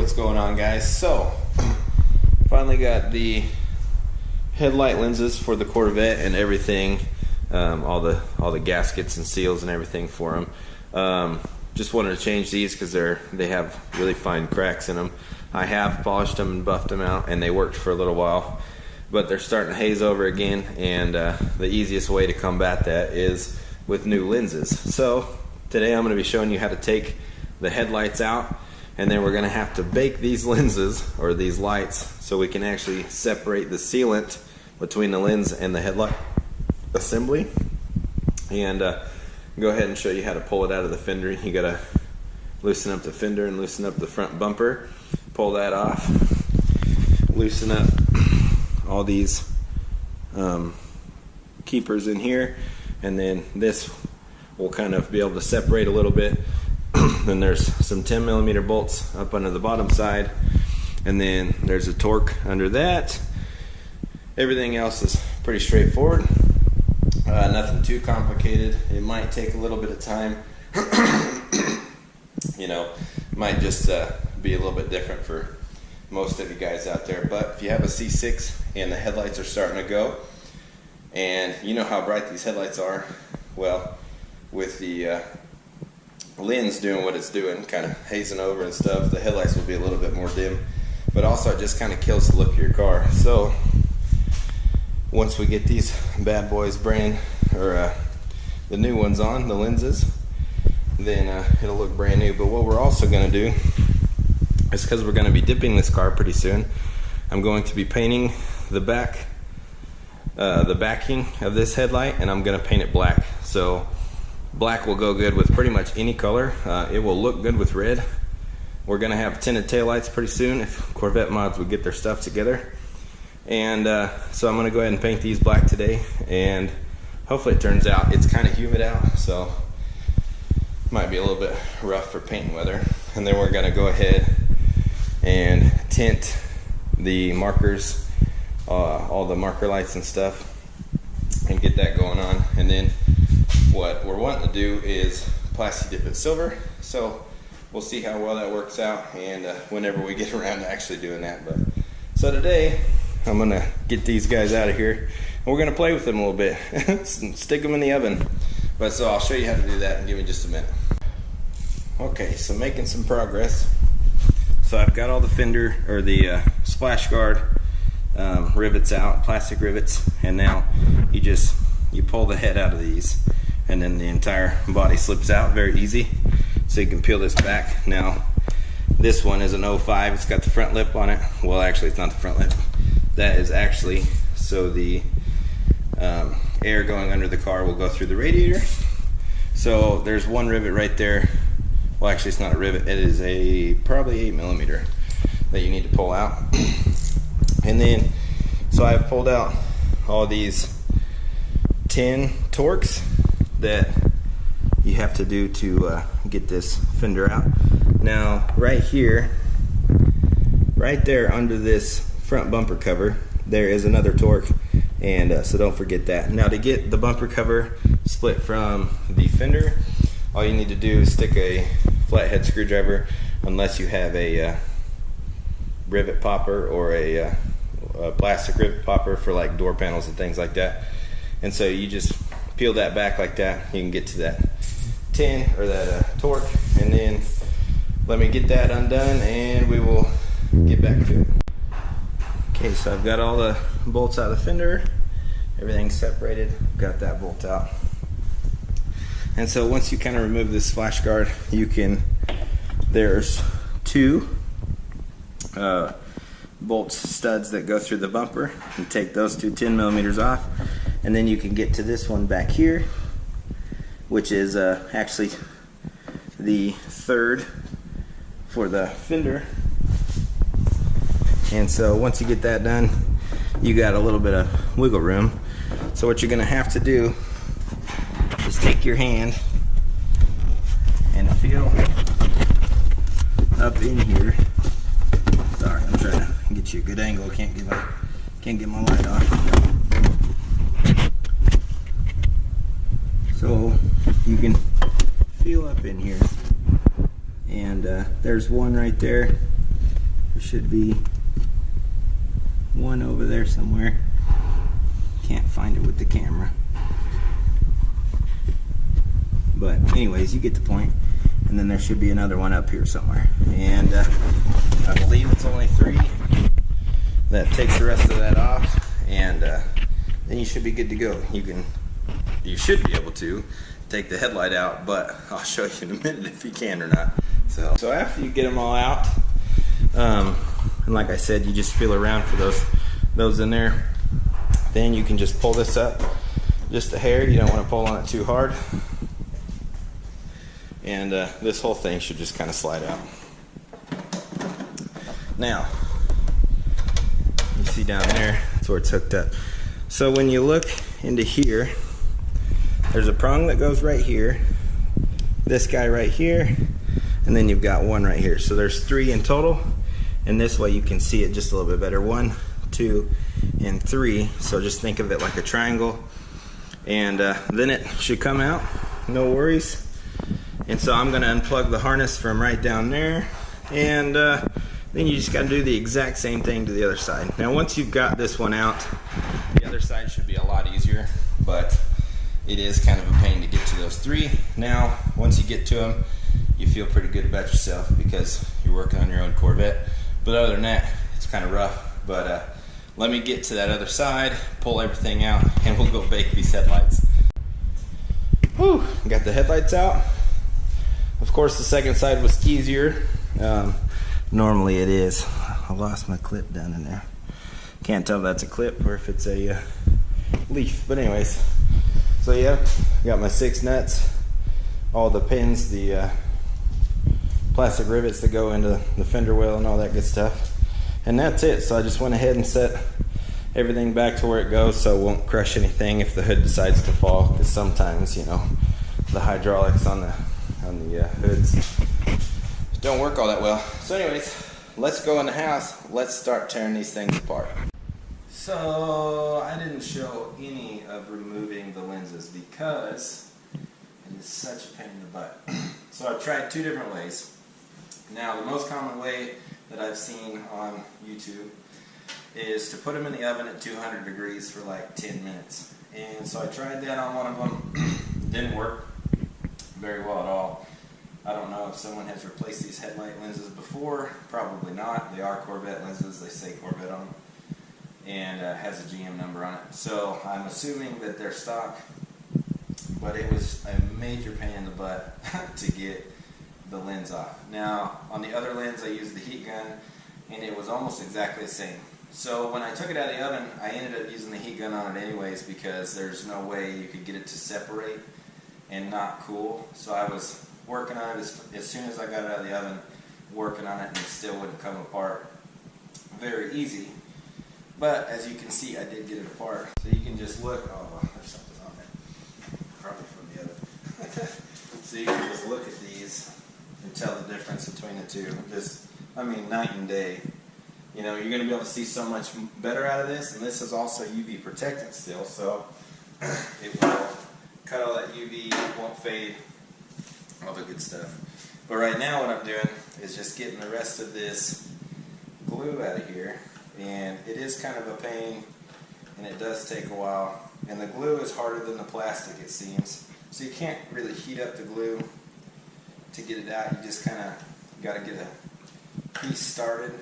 what's going on, guys? So finally got the headlight lenses for the Corvette and everything, all the gaskets and seals and everything for them. Just wanted to change these because they have really fine cracks in them. I have polished them and buffed them out, and they worked for a little while, but they're starting to haze over again, and the easiest way to combat that is with new lenses. So today I'm going to be showing you how to take the headlights out, and then we're going to have to bake these lenses, or these lights, so we can actually separate the sealant between the lens and the headlight assembly. And go ahead and show you how to pull it out of the fender. You got to loosen up the fender and loosen up the front bumper. Pull that off. Loosen up all these keepers in here, and then this will kind of be able to separate a little bit. Then there's some 10mm bolts up under the bottom side, and then there's a torque under that. Everything else is pretty straightforward. Nothing too complicated. It might take a little bit of time. You know, might just be a little bit different for most of you guys out there. But if you have a C6 and the headlights are starting to go, and you know how bright these headlights are, well, with the lens doing what it's doing, kind of hazing over and stuff, the headlights will be a little bit more dim, but also it just kind of kills the look of your car. So once we get these bad boys the new ones on, the lenses, then it'll look brand new. But what we're also going to do is, because we're going to be dipping this car pretty soon, I'm going to be painting the backing of this headlight, and I'm going to paint it black. So black will go good with pretty much any color. It will look good with red. We're going to have tinted taillights pretty soon if Corvette mods would get their stuff together. And so I'm going to go ahead and paint these black today, and hopefully it turns out. It's kind of humid out, so it might be a little bit rough for painting weather. And then we're going to go ahead and tint the markers, all the marker lights and stuff, and get that going on. And then what we're wanting to do is plastic dip it silver, so we'll see how well that works out, and whenever we get around to actually doing that. But so today I'm gonna get these guys out of here, and we're gonna play with them a little bit. Stick them in the oven. But so I'll show you how to do that, and give me just a minute. Okay, so making some progress. So I've got all the fender, or the splash guard rivets out, plastic rivets, and now you pull the head out of these, and then the entire body slips out. Very easy. So you can peel this back. Now this one is an 05. It's got the front lip on it. Well, actually it's not the front lip. That is actually so the air going under the car will go through the radiator. So there's one rivet right there. Well, actually it's not a rivet. It is probably 8mm that you need to pull out. And then so I've pulled out all these 10 torques that you have to do to get this fender out. Now right here, right there under this front bumper cover, there is another torque, and so don't forget that. Now to get the bumper cover split from the fender, all you need to do is stick a flathead screwdriver, unless you have a rivet popper or a plastic rivet popper for like door panels and things like that. And so you just peel that back like that. You can get to that 10 or that torque, and then let me get that undone and we will get back to it. Okay, so I've got all the bolts out of the fender, everything's separated, got that bolt out. And so once you kind of remove this splash guard, there's two bolt studs that go through the bumper. You take those two 10mm off, and then you can get to this one back here, which is actually the third for the fender. And so once you get that done, you got a little bit of wiggle room. So what you're gonna have to do is take your hand and feel up in here. Sorry, I'm trying to get you a good angle. Can't get my light off. So you can feel up in here, and there's one right there. There should be one over there somewhere. Can't find it with the camera. But anyways, you get the point. And then there should be another one up here somewhere. And I believe it's only 3. That takes the rest of that off, and then you should be good to go. You should be able to take the headlight out, but I'll show you in a minute if you can or not. So after you get them all out, and like I said, you just feel around for those in there. Then you can just pull this up just a hair. You don't want to pull on it too hard. And this whole thing should just kind of slide out. Now, you see down there, that's where it's hooked up. So when you look into here, there's a prong that goes right here, this guy right here, and then you've got one right here. So there's 3 in total, and this way you can see it just a little bit better. 1, 2, and 3. So just think of it like a triangle, and then it should come out, no worries. And so I'm going to unplug the harness from right down there, and then you just got to do the exact same thing to the other side. Now once you've got this one out, the other side should be a lot easier, but it is kind of a pain to get to those 3. Now once you get to them, you feel pretty good about yourself because you're working on your own Corvette. But other than that, it's kind of rough. But let me get to that other side, pull everything out, and we'll go bake these headlights. Whew, got the headlights out. Of course the second side was easier. Normally it is. I lost my clip down in there. Can't tell if that's a clip or if it's a leaf. But anyways, so yeah, got my 6 nuts, all the pins, the plastic rivets that go into the fender well and all that good stuff. And that's it. So I just went ahead and set everything back to where it goes so it won't crush anything if the hood decides to fall, because sometimes, you know, the hydraulics on the hoods don't work all that well. So anyways, let's go in the house. Let's start tearing these things apart. So I didn't show any of removing the lenses because it is such a pain in the butt. So I've tried 2 different ways. Now the most common way that I've seen on YouTube is to put them in the oven at 200 degrees for like 10 minutes. And so I tried that on one of them. Didn't work very well at all. I don't know if someone has replaced these headlight lenses before. Probably not. They are Corvette lenses. They say Corvette on them. And has a GM number on it. So I'm assuming that they're stock. But it was a major pain in the butt to get the lens off. Now on the other lens I used the heat gun, and it was almost exactly the same. So when I took it out of the oven, I ended up using the heat gun on it anyways because there's no way you could get it to separate and not cool. So I was working on it as soon as I got it out of the oven, working on it, and it still wouldn't come apart very easy. But as you can see, I did get it apart. So you can just look, oh, there's something on there, probably from the oven. So you can just look at these and tell the difference between the 2. Just, I mean, night and day. You know, you're going to be able to see so much better out of this, and this is also UV protectant still, so it will cut all that UV, it won't fade, all the good stuff. But right now what I'm doing is just getting the rest of this glue out of here, and it is kind of a pain, and it does take a while. And the glue is harder than the plastic, it seems, so you can't really heat up the glue to get it out. You just kind of got to get a piece started,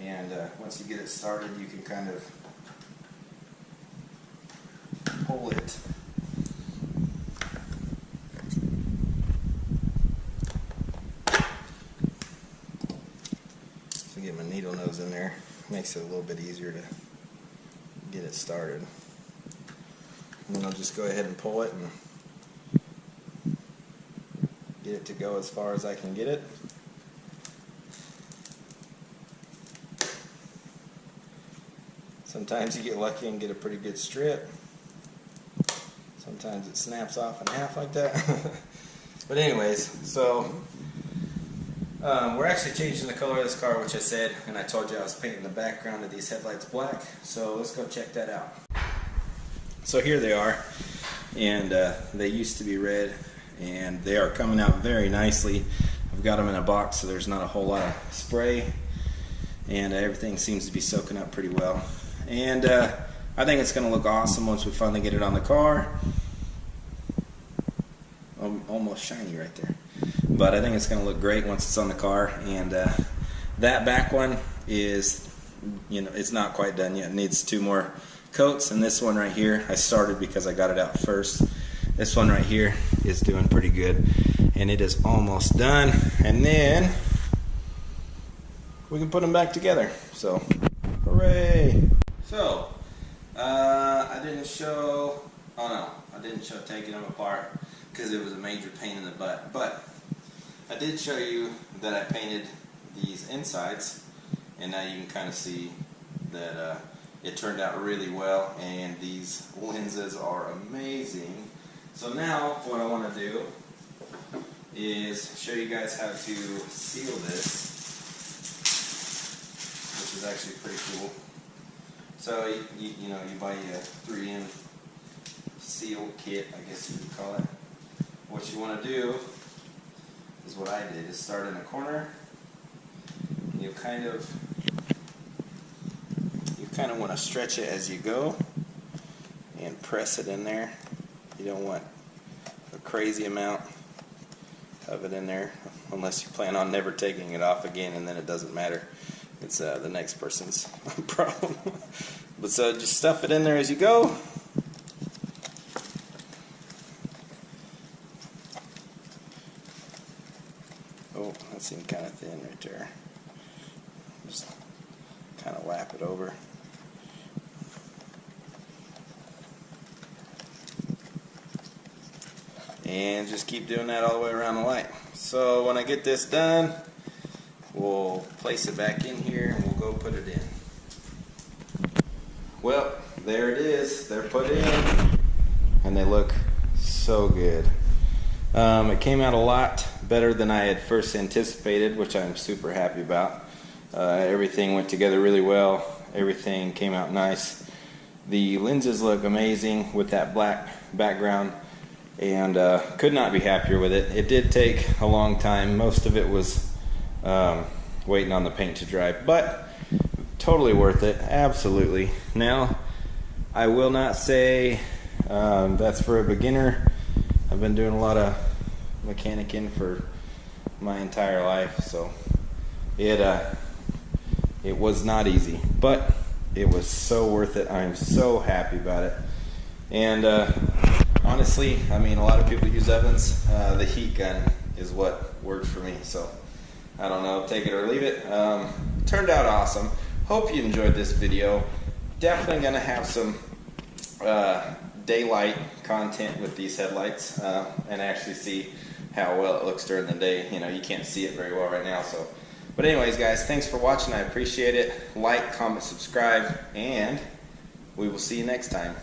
and once you get it started, you can kind of pull it. So get my needle nose in there, makes it a little bit easier to get it started. And then I'll just go ahead and pull it and get it to go as far as I can get it. Sometimes you get lucky and get a pretty good strip. Sometimes it snaps off in half like that. But anyways, so we're actually changing the color of this car, which I said, and I told you I was painting the background of these headlights black. So let's go check that out. So here they are, and they used to be red, and they are coming out very nicely. I've got them in a box, so there's not a whole lot of spray, and everything seems to be soaking up pretty well. And I think it's going to look awesome once we finally get it on the car. Almost shiny right there. But I think it's going to look great once it's on the car. And that back one is, you know, it's not quite done yet. It needs 2 more coats. And this one right here, I started because I got it out first. This one right here is doing pretty good. And it is almost done. And then we can put them back together. So, hooray! So, I didn't show taking them apart because it was a major pain in the butt. But I did show you that I painted these insides, and now you can kind of see that it turned out really well, and these lenses are amazing. So now what I want to do is show you guys how to seal this, which is actually pretty cool. So you know, you buy a 3M seal kit, I guess you would call it. What you want to do is what I did, is start in a corner. You kind of want to stretch it as you go and press it in there. You don't want a crazy amount of it in there unless you plan on never taking it off again, and then it doesn't matter. It's the next person's problem. But so just stuff it in there as you go. Oh, that seemed kind of thin right there. Just kind of lap it over. And just keep doing that all the way around the light. So when I get this done, we'll place it back in here and we'll go put it in. Well, there it is. They're put in and they look so good. It came out a lot better than I had first anticipated, which I'm super happy about. Everything went together really well. Everything came out nice. The lenses look amazing with that black background, and could not be happier with it. It did take a long time. Most of it was waiting on the paint to dry, but totally worth it, absolutely. Now, I will not say that's for a beginner. I've been doing a lot of mechanicking for my entire life, so it was not easy, but it was so worth it. I'm so happy about it. And honestly, I mean, a lot of people use ovens. The heat gun is what worked for me, so I don't know, take it or leave it. Turned out awesome. Hope you enjoyed this video. Definitely gonna have some daylight content with these headlights, and actually see how well it looks during the day. You know, you can't see it very well right now, so. But anyways, guys, thanks for watching. I appreciate it. Like, comment, subscribe, and we will see you next time.